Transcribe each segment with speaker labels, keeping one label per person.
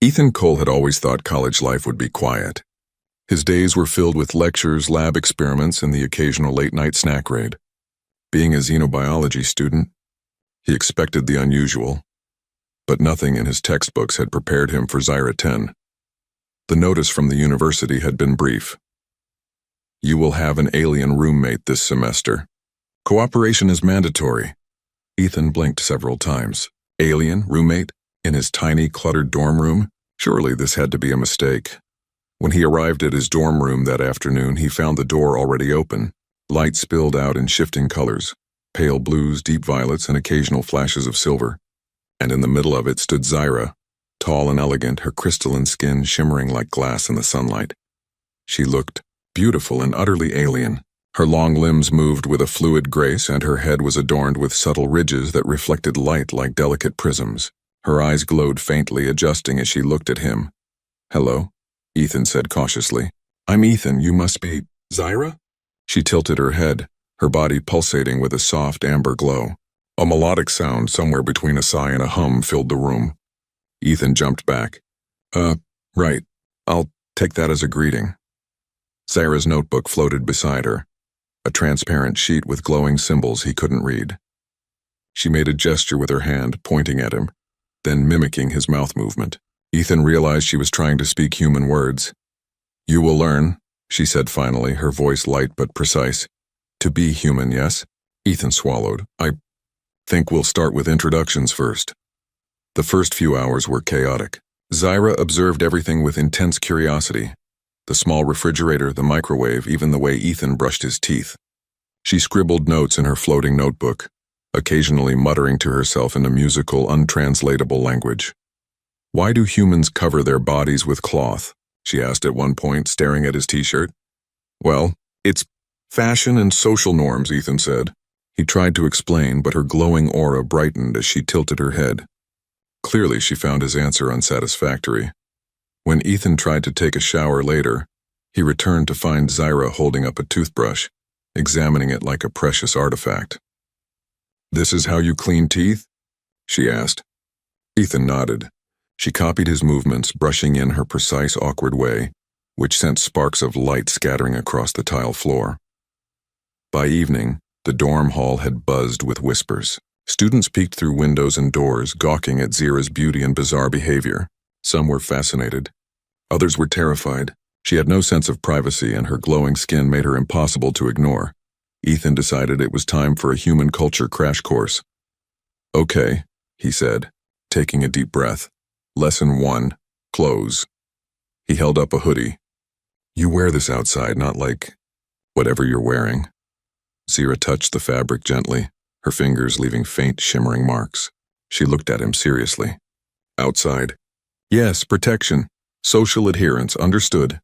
Speaker 1: Ethan Cole had always thought college life would be quiet. His days were filled with lectures, lab experiments, and the occasional late-night snack raid. Being a xenobiology student, he expected the unusual, but nothing in his textbooks had prepared him for Zyra 10. The notice from the university had been brief. You will have an alien roommate this semester. Cooperation is mandatory. Ethan blinked several times. Alien roommate? In his tiny, cluttered dorm room? Surely this had to be a mistake. When he arrived at his dorm room that afternoon, he found the door already open. Light spilled out in shifting colors, pale blues, deep violets, and occasional flashes of silver. And in the middle of it stood Zyra, tall and elegant, her crystalline skin shimmering like glass in the sunlight. She looked beautiful and utterly alien. Her long limbs moved with a fluid grace, and her head was adorned with subtle ridges that reflected light like delicate prisms. Her eyes glowed faintly, adjusting as she looked at him. Hello, Ethan said cautiously. I'm Ethan, you must be Zyra? She tilted her head, her body pulsating with a soft amber glow. A melodic sound somewhere between a sigh and a hum filled the room. Ethan jumped back. Right. I'll take that as a greeting. Zyra's notebook floated beside her, a transparent sheet with glowing symbols he couldn't read. She made a gesture with her hand, pointing at him, then mimicking his mouth movement. Ethan realized she was trying to speak human words. You will learn, she said finally, her voice light but precise. To be human, yes? Ethan swallowed. I think we'll start with introductions first. The first few hours were chaotic. Zyra observed everything with intense curiosity. The small refrigerator, the microwave, even the way Ethan brushed his teeth. She scribbled notes in her floating notebook, occasionally muttering to herself in a musical, untranslatable language. Why do humans cover their bodies with cloth? She asked at one point, staring at his t-shirt. Well, it's fashion and social norms, Ethan said. He tried to explain, but her glowing aura brightened as she tilted her head. Clearly, she found his answer unsatisfactory. When Ethan tried to take a shower later, he returned to find Zyra holding up a toothbrush, examining it like a precious artifact. This is how you clean teeth? She asked. Ethan nodded. She copied his movements, brushing in her precise, awkward way, which sent sparks of light scattering across the tile floor. By evening, the dorm hall had buzzed with whispers. Students peeked through windows and doors, gawking at Zyra's beauty and bizarre behavior. Some were fascinated. Others were terrified. She had no sense of privacy, and her glowing skin made her impossible to ignore. Ethan decided it was time for a human culture crash course. Okay, he said, taking a deep breath. Lesson 1, clothes. He held up a hoodie. You wear this outside, not like whatever you're wearing. Zyra touched the fabric gently, her fingers leaving faint, shimmering marks. She looked at him seriously. Outside. Yes, protection. Social adherence, understood.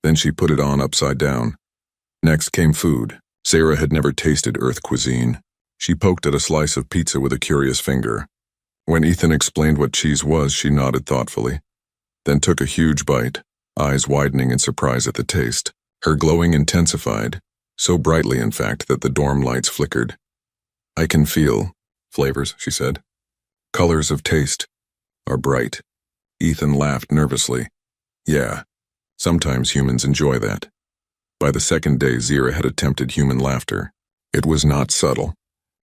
Speaker 1: Then she put it on upside down. Next came food. Zyra had never tasted Earth cuisine. She poked at a slice of pizza with a curious finger. When Ethan explained what cheese was, she nodded thoughtfully, then took a huge bite, eyes widening in surprise at the taste. Her glowing intensified, so brightly in fact that the dorm lights flickered. I can feel flavors, she said. Colors of taste are bright. Ethan laughed nervously. Yeah, sometimes humans enjoy that. By the second day, Zyra had attempted human laughter. It was not subtle.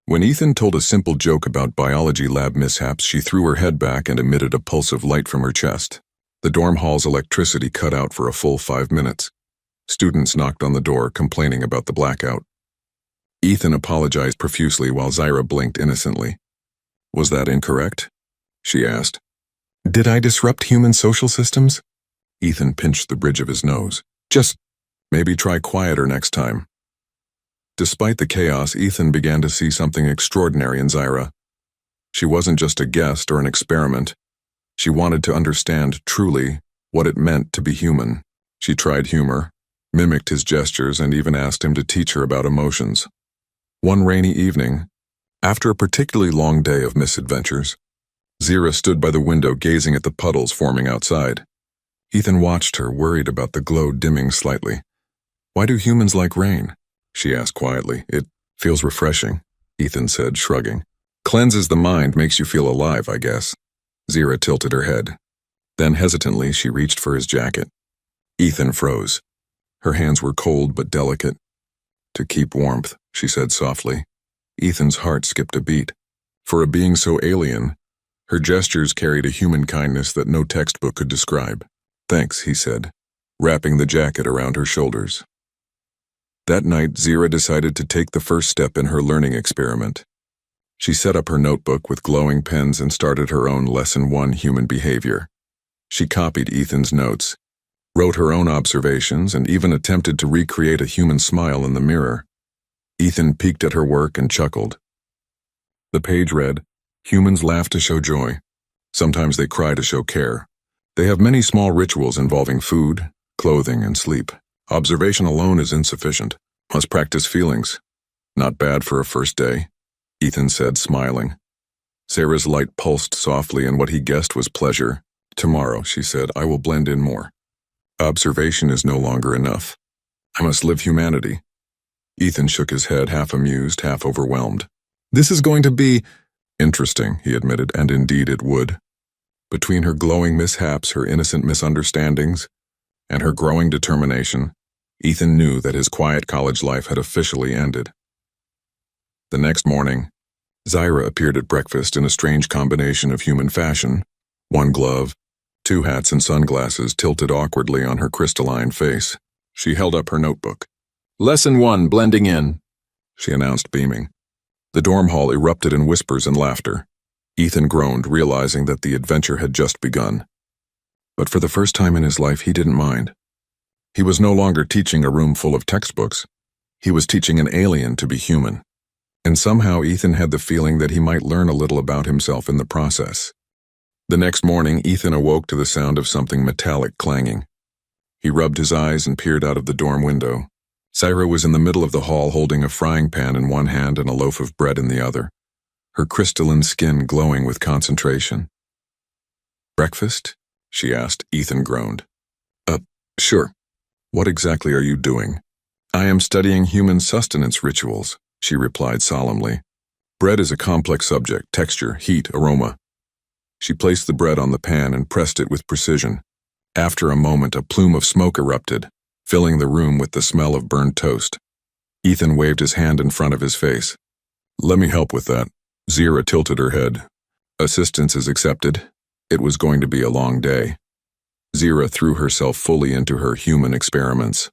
Speaker 1: When Ethan told a simple joke about biology lab mishaps, she threw her head back and emitted a pulse of light from her chest. The dorm hall's electricity cut out for a full 5 minutes. Students knocked on the door, complaining about the blackout. Ethan apologized profusely while Zyra blinked innocently. Was that incorrect? She asked. Did I disrupt human social systems? Ethan pinched the bridge of his nose. Just maybe try quieter next time. Despite the chaos, Ethan began to see something extraordinary in Zyra. She wasn't just a guest or an experiment. She wanted to understand truly what it meant to be human. She tried humor, mimicked his gestures, and even asked him to teach her about emotions. One rainy evening, after a particularly long day of misadventures, Zyra stood by the window gazing at the puddles forming outside. Ethan watched her, worried about the glow dimming slightly. Why do humans like rain? She asked quietly. It feels refreshing, Ethan said, shrugging. Cleanses the mind, makes you feel alive, I guess. Zyra tilted her head. Then hesitantly she reached for his jacket. Ethan froze. Her hands were cold but delicate. "To keep warmth," she said softly. Ethan's heart skipped a beat. For a being so alien, her gestures carried a human kindness that no textbook could describe. "Thanks," he said, wrapping the jacket around her shoulders. That night, Zira decided to take the first step in her learning experiment. She set up her notebook with glowing pens and started her own Lesson 1 Human Behavior. She copied Ethan's notes, wrote her own observations, and even attempted to recreate a human smile in the mirror. Ethan peeked at her work and chuckled. The page read, "Humans laugh to show joy. Sometimes they cry to show care. They have many small rituals involving food, clothing, and sleep. Observation alone is insufficient. Must practice feelings. Not bad for a first day," Ethan said, smiling. Sarah's light pulsed softly in what he guessed was pleasure. "Tomorrow," she said, "I will blend in more. Observation is no longer enough. I must live humanity." Ethan shook his head, half amused, half overwhelmed. "This is going to be interesting," he admitted, and indeed it would. Between her glowing mishaps, her innocent misunderstandings, and her growing determination, Ethan knew that his quiet college life had officially ended. The next morning, Zira appeared at breakfast in a strange combination of human fashion: one glove, 2 hats and sunglasses tilted awkwardly on her crystalline face. She held up her notebook. "Lesson 1, blending in," she announced, beaming. The dorm hall erupted in whispers and laughter. Ethan groaned, realizing that the adventure had just begun. But for the first time in his life, he didn't mind. He was no longer teaching a room full of textbooks. He was teaching an alien to be human. And somehow Ethan had the feeling that he might learn a little about himself in the process. The next morning, Ethan awoke to the sound of something metallic clanging. He rubbed his eyes and peered out of the dorm window. Zira was in the middle of the hall holding a frying pan in one hand and a loaf of bread in the other, her crystalline skin glowing with concentration. "Breakfast?" she asked. Ethan groaned. Sure. What exactly are you doing?" "I am studying human sustenance rituals," she replied solemnly. "Bread is a complex subject: texture, heat, aroma." She placed the bread on the pan and pressed it with precision. After a moment, a plume of smoke erupted, filling the room with the smell of burned toast. Ethan waved his hand in front of his face. "Let me help with that." Zira tilted her head. "Assistance is accepted." It was going to be a long day. Zira threw herself fully into her human experiments.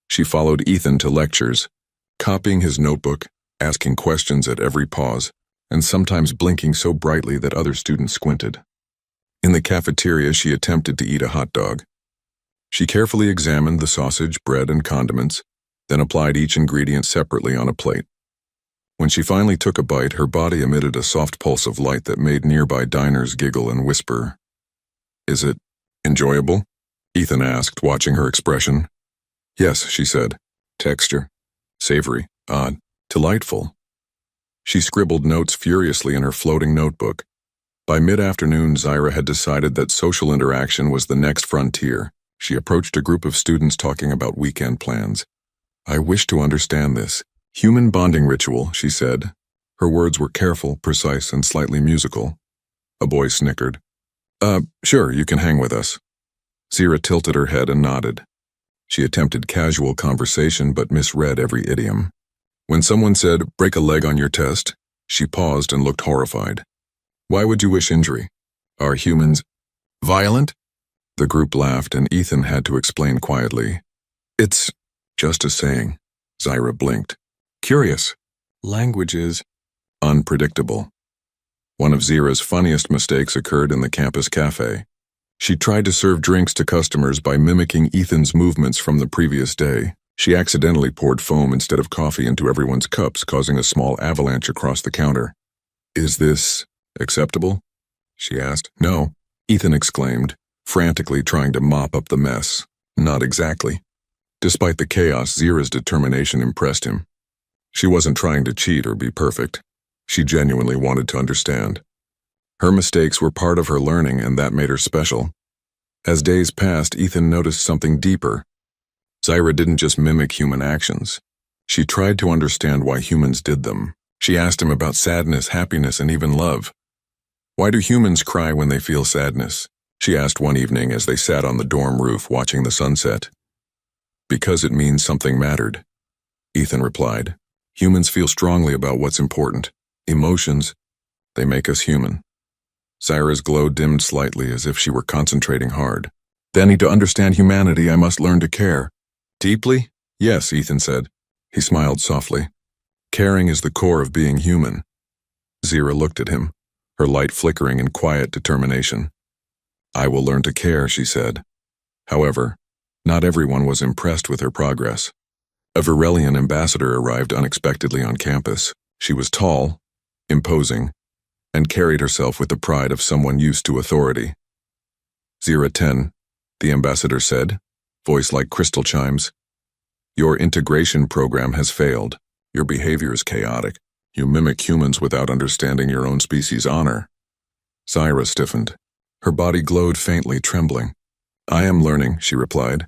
Speaker 1: She followed Ethan to lectures, copying his notebook, asking questions at every pause, and sometimes blinking so brightly that other students squinted. In the cafeteria, she attempted to eat a hot dog. She carefully examined the sausage, bread, and condiments, then applied each ingredient separately on a plate. When she finally took a bite, her body emitted a soft pulse of light that made nearby diners giggle and whisper. "Is it enjoyable?" Ethan asked, watching her expression. "Yes," she said. "Texture, savory, odd, delightful." She scribbled notes furiously in her floating notebook. By mid-afternoon, Zira had decided that social interaction was the next frontier. She approached a group of students talking about weekend plans. "I wish to understand this human bonding ritual," she said. Her words were careful, precise, and slightly musical. A boy snickered. Sure, you can hang with us." Zira tilted her head and nodded. She attempted casual conversation but misread every idiom. When someone said, "Break a leg on your test," she paused and looked horrified. "Why would you wish injury? Are humans violent?" The group laughed and Ethan had to explain quietly. "It's just a saying." Zira blinked. "Curious. Language is unpredictable." One of Zira's funniest mistakes occurred in the campus cafe. She tried to serve drinks to customers by mimicking Ethan's movements from the previous day. She accidentally poured foam instead of coffee into everyone's cups, causing a small avalanche across the counter. "Is this acceptable?" she asked. "No," Ethan exclaimed, frantically trying to mop up the mess. "Not exactly." Despite the chaos, Zira's determination impressed him. She wasn't trying to cheat or be perfect. She genuinely wanted to understand. Her mistakes were part of her learning, and that made her special. As days passed, Ethan noticed something deeper. Zira didn't just mimic human actions. She tried to understand why humans did them. She asked him about sadness, happiness, and even love. "Why do humans cry when they feel sadness?" she asked one evening as they sat on the dorm roof watching the sunset. Because it means something mattered, Ethan replied. Humans feel strongly about what's important. Emotions, they make us human. Zyra's glow dimmed slightly as if she were concentrating hard. Then to understand humanity, I must learn to care. Deeply? Yes, Ethan said. He smiled softly. Caring is the core of being human. Zyra looked at him, her light flickering in quiet determination. I will learn to care, she said. However, not everyone was impressed with her progress. A Virelian ambassador arrived unexpectedly on campus. She was tall, imposing, and carried herself with the pride of someone used to authority. 010, the ambassador said, voice like crystal chimes. Your integration program has failed. Your behavior is chaotic. You mimic humans without understanding your own species' honor. Zyra stiffened. Her body glowed faintly, trembling. I am learning, she replied.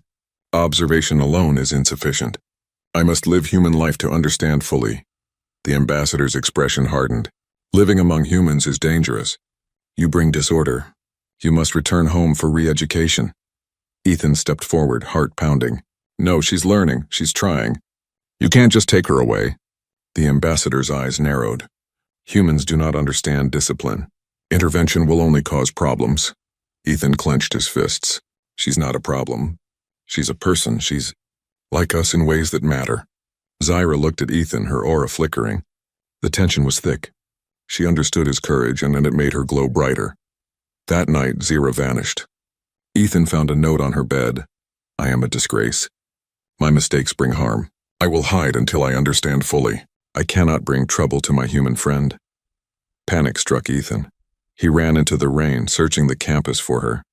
Speaker 1: Observation alone is insufficient. I must live human life to understand fully. The ambassador's expression hardened. Living among humans is dangerous. You bring disorder. You must return home for re-education. Ethan stepped forward, heart pounding. No, she's learning. She's trying. You can't just take her away. The ambassador's eyes narrowed. Humans do not understand discipline. Intervention will only cause problems. Ethan clenched his fists. She's not a problem. She's a person. She's like us in ways that matter. Zyra looked at Ethan, her aura flickering. The tension was thick. She understood his courage, and it made her glow brighter. That night, Zyra vanished. Ethan found a note on her bed. I am a disgrace. My mistakes bring harm. I will hide until I understand fully. I cannot bring trouble to my human friend. Panic struck Ethan. He ran into the rain, searching the campus for her.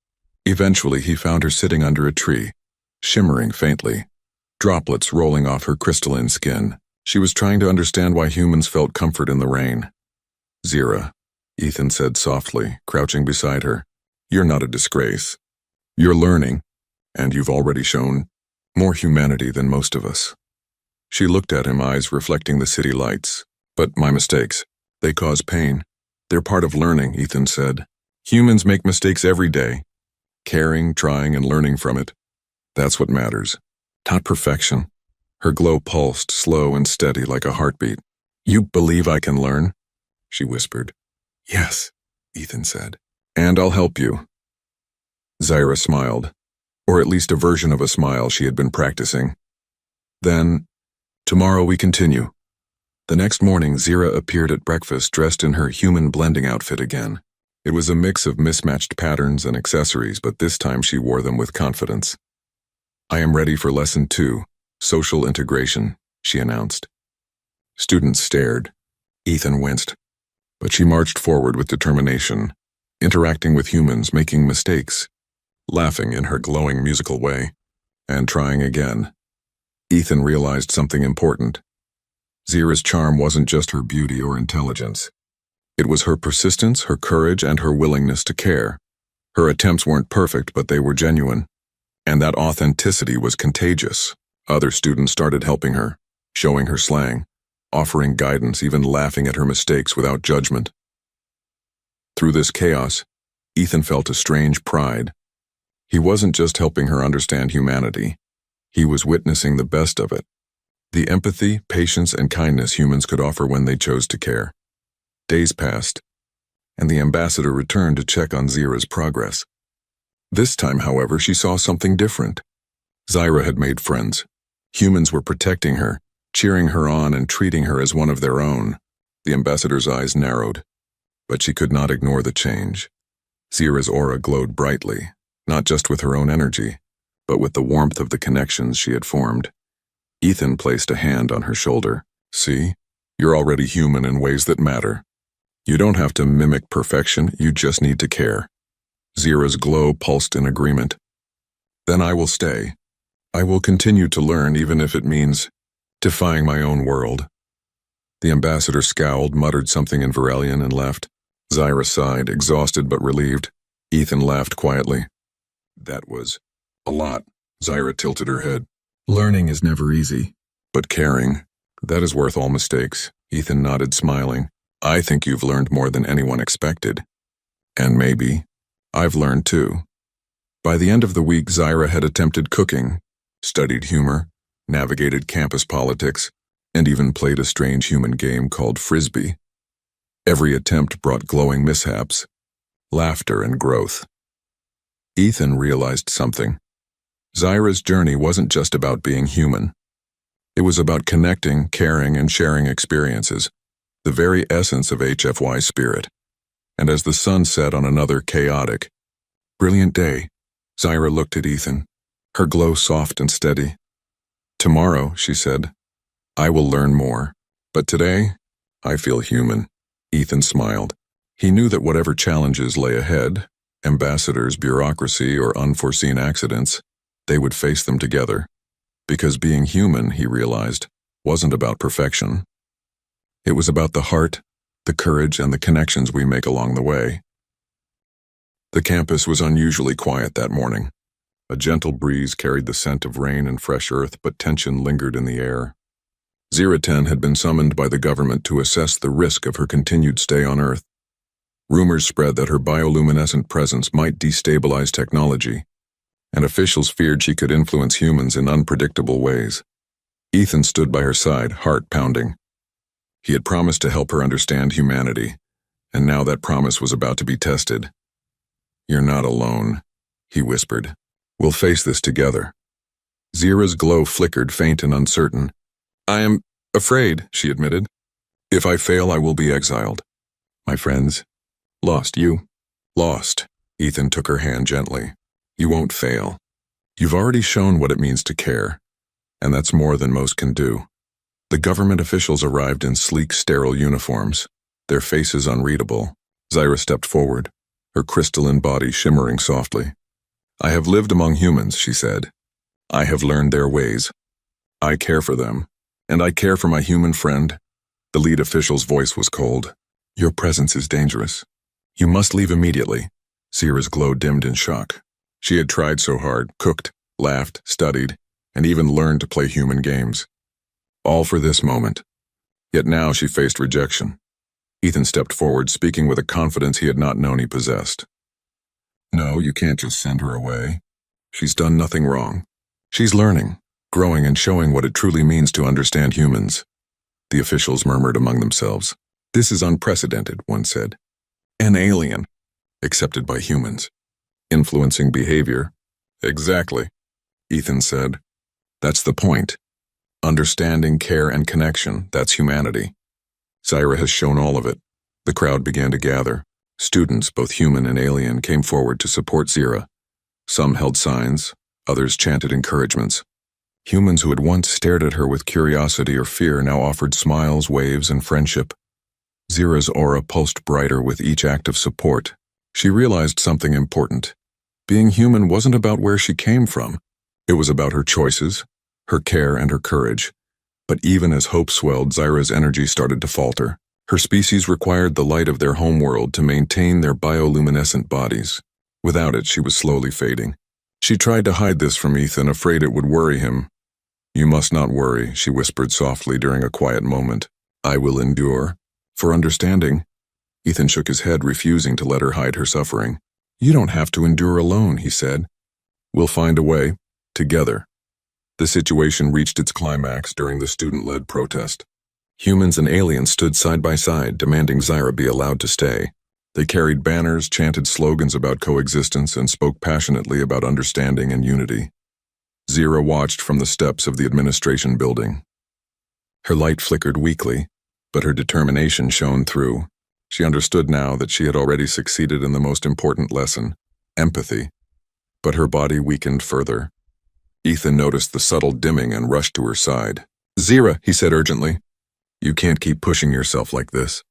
Speaker 1: Eventually, he found her sitting under a tree, shimmering faintly, droplets rolling off her crystalline skin. She was trying to understand why humans felt comfort in the rain. Zyra, Ethan said softly, crouching beside her. You're not a disgrace. You're learning, and you've already shown more humanity than most of us. She looked at him, eyes reflecting the city lights. But my mistakes, they cause pain. They're part of learning, Ethan said. Humans make mistakes every day. Caring, trying, and learning from it. That's what matters. Not perfection. Her glow pulsed, slow and steady like a heartbeat. You believe I can learn? She whispered. Yes, Ethan said. And I'll help you. Zyra smiled, or at least a version of a smile she had been practicing. Then, tomorrow we continue. The next morning, Zyra appeared at breakfast dressed in her human blending outfit again. It was a mix of mismatched patterns and accessories, but this time she wore them with confidence. I am ready for lesson 2, social integration, she announced. Students stared. Ethan winced. But she marched forward with determination, interacting with humans, making mistakes, laughing in her glowing musical way, and trying again. Ethan realized something important. Zyra's charm wasn't just her beauty or intelligence. It was her persistence, her courage, and her willingness to care. Her attempts weren't perfect, but they were genuine. And that authenticity was contagious. Other students started helping her, showing her slang, offering guidance, even laughing at her mistakes without judgment. Through this chaos, Ethan felt a strange pride. He wasn't just helping her understand humanity. He was witnessing the best of it. The empathy, patience, and kindness humans could offer when they chose to care. Days passed, and the ambassador returned to check on Zyra's progress. This time, however, she saw something different. Zyra had made friends. Humans were protecting her, cheering her on and treating her as one of their own. The ambassador's eyes narrowed, but she could not ignore the change. Zyra's aura glowed brightly, not just with her own energy, but with the warmth of the connections she had formed. Ethan placed a hand on her shoulder. See, you're already human in ways that matter. You don't have to mimic perfection, you just need to care. Zyra's glow pulsed in agreement. Then I will stay. I will continue to learn even if it means defying my own world. The ambassador scowled, muttered something in Virelian, and left. Zyra sighed, exhausted but relieved. Ethan laughed quietly. That was a lot. Zyra tilted her head. Learning is never easy, but caring, that is worth all mistakes. Ethan nodded, smiling. I think you've learned more than anyone expected. And maybe I've learned too. By the end of the week, Zyra had attempted cooking, studied humor, navigated campus politics, and even played a strange human game called Frisbee. Every attempt brought glowing mishaps, laughter, and growth. Ethan realized something. Zyra's journey wasn't just about being human. It was about connecting, caring, and sharing experiences, the very essence of HFY spirit. And as the sun set on another chaotic, brilliant day, Zyra looked at Ethan, her glow soft and steady. "Tomorrow," she said, "I will learn more. But today, I feel human." Ethan smiled. He knew that whatever challenges lay ahead, ambassadors, bureaucracy, or unforeseen accidents, they would face them together. Because being human, he realized, wasn't about perfection. It was about the heart, the courage, and the connections we make along the way. The campus was unusually quiet that morning. A gentle breeze carried the scent of rain and fresh earth, but tension lingered in the air. 010 had been summoned by the government to assess the risk of her continued stay on Earth. Rumors spread that her bioluminescent presence might destabilize technology, and officials feared she could influence humans in unpredictable ways. Ethan stood by her side, heart pounding. He had promised to help her understand humanity, and now that promise was about to be tested. "You're not alone," he whispered. "We'll face this together." Zira's glow flickered, faint and uncertain. "I am afraid," she admitted. "If I fail, I will be exiled." "My friends, lost. You lost." Ethan took her hand gently. "You won't fail. You've already shown what it means to care, and that's more than most can do." The government officials arrived in sleek, sterile uniforms, their faces unreadable. Zyra stepped forward, her crystalline body shimmering softly. "I have lived among humans," she said. "I have learned their ways. I care for them, and I care for my human friend." The lead official's voice was cold. "Your presence is dangerous. You must leave immediately." Zira's glow dimmed in shock. She had tried so hard, cooked, laughed, studied, and even learned to play human games. All for this moment. Yet now she faced rejection. Ethan stepped forward, speaking with a confidence he had not known he possessed. "No, you can't just send her away. She's done nothing wrong. She's learning, growing, and showing what it truly means to understand humans." The officials murmured among themselves. "This is unprecedented," one said. "An alien, accepted by humans. Influencing behavior." "Exactly," Ethan said. "That's the point. Understanding, care, and connection, that's humanity." Zyra has shown all of it. The crowd began to gather. Students, both human and alien, came forward to support Zyra. Some held signs, others chanted encouragements. Humans who had once stared at her with curiosity or fear now offered smiles, waves, and friendship. Zyra's aura pulsed brighter with each act of support. She realized something important. Being human wasn't about where she came from. It was about her choices, her care, and her courage. But even as hope swelled, Zyra's energy started to falter. Her species required the light of their homeworld to maintain their bioluminescent bodies. Without it, she was slowly fading. She tried to hide this from Ethan, afraid it would worry him. "You must not worry," she whispered softly during a quiet moment. "I will endure." "For understanding." Ethan shook his head, refusing to let her hide her suffering. "You don't have to endure alone," he said. "We'll find a way, together." The situation reached its climax during the student-led protest. Humans and aliens stood side by side, demanding Zyra be allowed to stay. They carried banners, chanted slogans about coexistence, and spoke passionately about understanding and unity. Zyra watched from the steps of the administration building. Her light flickered weakly, but her determination shone through. She understood now that she had already succeeded in the most important lesson, empathy. But her body weakened further. Ethan noticed the subtle dimming and rushed to her side. "Zyra," he said urgently, "you can't keep pushing yourself like this.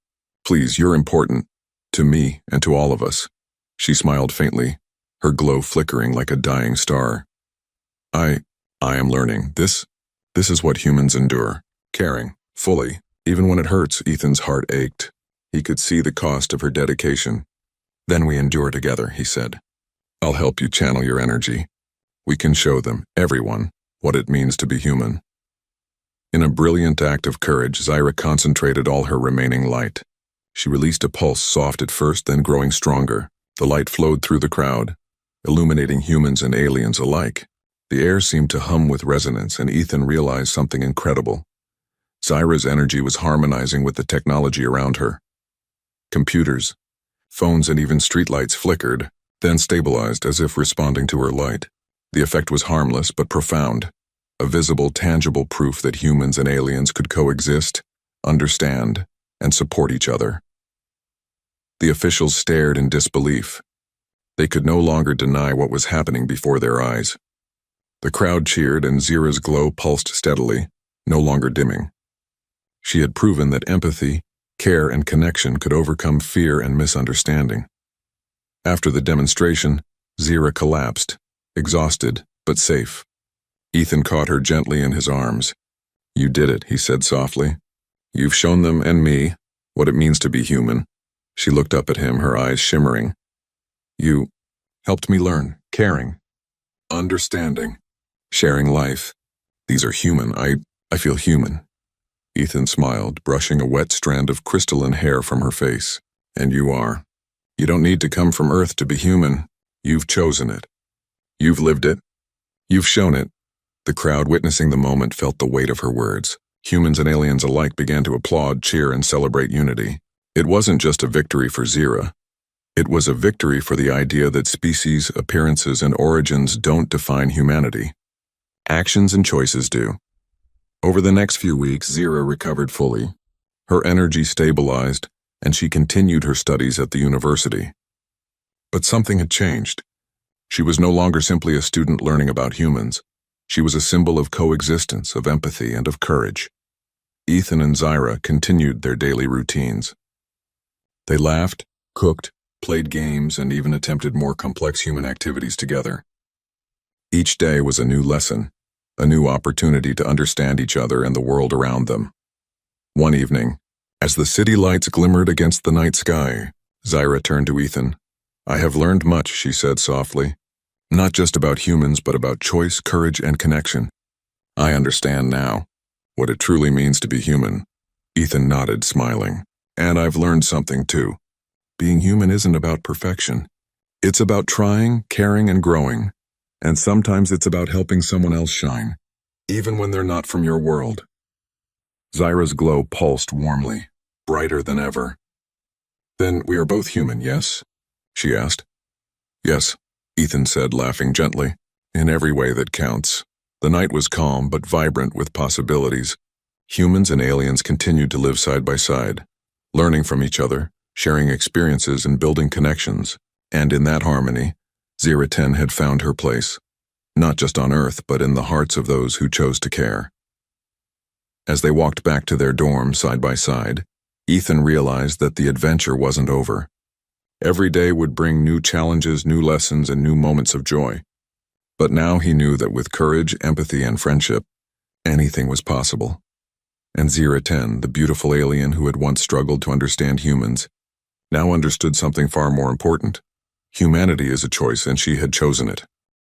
Speaker 1: Please, you're important. To me and to all of us." She smiled faintly, her glow flickering like a dying star. I am learning. This is what humans endure. Caring, fully. Even when it hurts, Ethan's heart ached. He could see the cost of her dedication. "Then we endure together," he said. "I'll help you channel your energy. We can show them, everyone, what it means to be human." In a brilliant act of courage, Zyra concentrated all her remaining light. She released a pulse, soft at first, then growing stronger. The light flowed through the crowd, illuminating humans and aliens alike. The air seemed to hum with resonance, and Ethan realized something incredible. Zyra's energy was harmonizing with the technology around her. Computers, phones, and even streetlights flickered, then stabilized as if responding to her light. The effect was harmless but profound, a visible, tangible proof that humans and aliens could coexist, understand, and support each other. The officials stared in disbelief. They could no longer deny what was happening before their eyes. The crowd cheered, and Zyra's glow pulsed steadily, no longer dimming. She had proven that empathy, care, and connection could overcome fear and misunderstanding. After the demonstration, Zyra collapsed, exhausted but safe. Ethan caught her gently in his arms. "You did it," he said softly. "You've shown them and me what it means to be human." She looked up at him, her eyes shimmering. "You helped me learn caring, understanding, sharing life. These are human. I feel human." Ethan smiled, brushing a wet strand of crystalline hair from her face. "And you are. You don't need to come from Earth to be human. You've chosen it. You've lived it. You've shown it." The crowd witnessing the moment felt the weight of her words. Humans and aliens alike began to applaud, cheer, and celebrate unity. It wasn't just a victory for Zyra. It was a victory for the idea that species, appearances, and origins don't define humanity. Actions and choices do. Over the next few weeks, Zyra recovered fully. Her energy stabilized, and she continued her studies at the university. But something had changed. She was no longer simply a student learning about humans. She was a symbol of coexistence, of empathy, and of courage. Ethan and Zyra continued their daily routines. They laughed, cooked, played games, and even attempted more complex human activities together. Each day was a new lesson, a new opportunity to understand each other and the world around them. One evening, as the city lights glimmered against the night sky, Zyra turned to Ethan. "I have learned much," she said softly. "Not just about humans, but about choice, courage, and connection. I understand now what it truly means to be human." Ethan nodded, smiling. "And I've learned something too. Being human isn't about perfection. It's about trying, caring, and growing. And sometimes it's about helping someone else shine, even when they're not from your world." Zyra's glow pulsed warmly, brighter than ever. "Then we are both human, yes?" she asked. "Yes," Ethan said, laughing gently. "In every way that counts." The night was calm but vibrant with possibilities. Humans and aliens continued to live side by side, learning from each other, sharing experiences, and building connections. And in that harmony, Zyra 10 had found her place, not just on Earth, but in the hearts of those who chose to care. As they walked back to their dorm side by side, Ethan realized that the adventure wasn't over. Every day would bring new challenges, new lessons, and new moments of joy. But now he knew that with courage, empathy, and friendship, anything was possible. And Zyra 10, the beautiful alien who had once struggled to understand humans, now understood something far more important. Humanity is a choice, and she had chosen it.